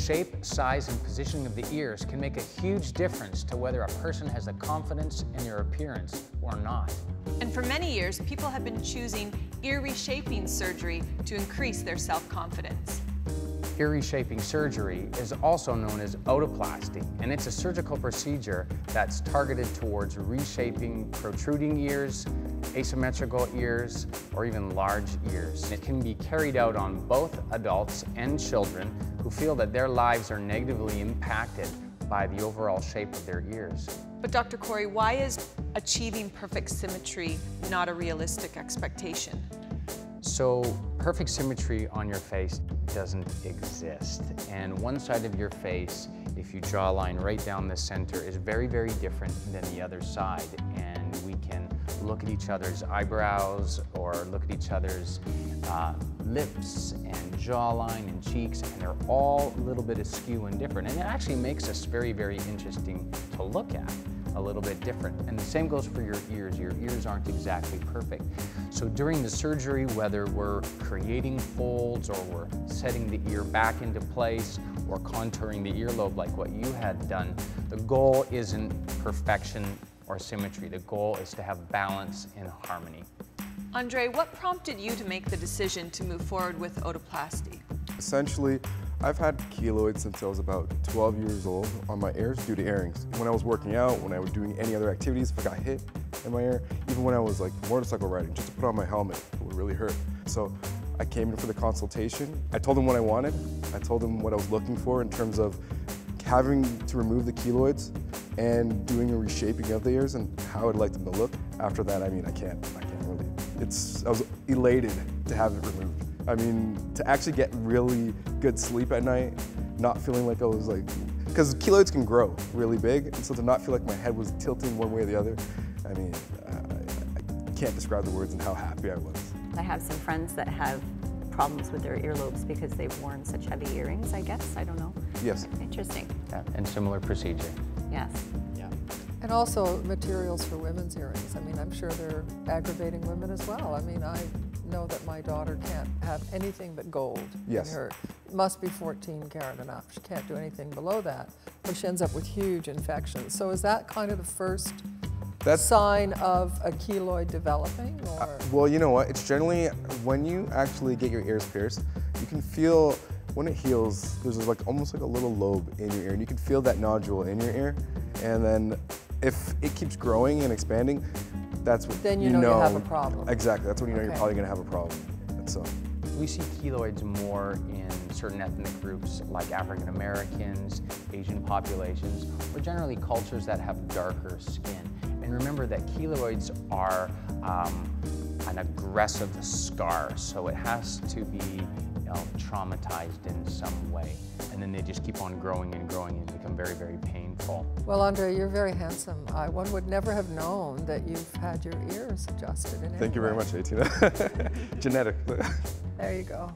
shape, size, and positioning of the ears can make a huge difference to whether a person has the confidence in their appearance or not. And for many years, people have been choosing ear reshaping surgery to increase their self-confidence. Ear reshaping surgery is also known as otoplasty, and it's a surgical procedure that's targeted towards reshaping protruding ears, asymmetrical ears, or even large ears. It can be carried out on both adults and children who feel that their lives are negatively impacted by the overall shape of their ears. But Dr. Cory, why is achieving perfect symmetry not a realistic expectation? So perfect symmetry on your face doesn't exist. And one side of your face, if you draw a line right down the center, is very, very different than the other side. And we can look at each other's eyebrows or look at each other's lips and jawline and cheeks, and they're all a little bit askew and different. And it actually makes us very, very interesting to look at. A little bit different. And the same goes for your ears. Your ears aren't exactly perfect. So during the surgery, whether we're creating folds or we're setting the ear back into place or contouring the earlobe like what you had done, the goal isn't perfection or symmetry. The goal is to have balance and harmony. Andre, what prompted you to make the decision to move forward with otoplasty? Essentially, I've had keloids since I was about 12 years old on my ears due to earrings. When I was working out, when I was doing any other activities, if I got hit in my ear, even when I was like motorcycle riding, just to put on my helmet, it would really hurt. So I came in for the consultation. I told them what I wanted. I told them what I was looking for in terms of having to remove the keloids and doing a reshaping of the ears and how I'd like them to look. After that, I mean, I can't really. I was elated to have it removed. I mean, to actually get really good sleep at night, not feeling like I was like, because keloids can grow really big, and so to not feel like my head was tilting one way or the other, I mean, I can't describe the words and how happy I was. I have some friends that have problems with their earlobes because they've worn such heavy earrings, I guess, I don't know. Yes. Interesting. Yeah, and similar procedure. Yes. Yeah. And also materials for women's earrings. I mean, I'm sure they're aggravating women as well. I mean, I know that my daughter can't have anything but gold in her. It must be 14 karat enough. She can't do anything below that, or she ends up with huge infections. So is that kind of the first sign of a keloid developing? Or? Well, you know what? It's generally, when you actually get your ears pierced, you can feel, when it heals, there's like almost like a little lobe in your ear, and you can feel that nodule in your ear. And then if it keeps growing and expanding, that's what then you know you have a problem. Exactly, that's when you know you're probably going to have a problem. And so we see keloids more in certain ethnic groups like African Americans, Asian populations, or generally cultures that have darker skin. And remember that keloids are an aggressive scar, so it has to be traumatized in some way. And then they just keep on growing and growing and become very, very painful. Well, Andre, you're very handsome. One would never have known that you've had your ears adjusted in any Thank you very much, Atina. Genetic. There you go.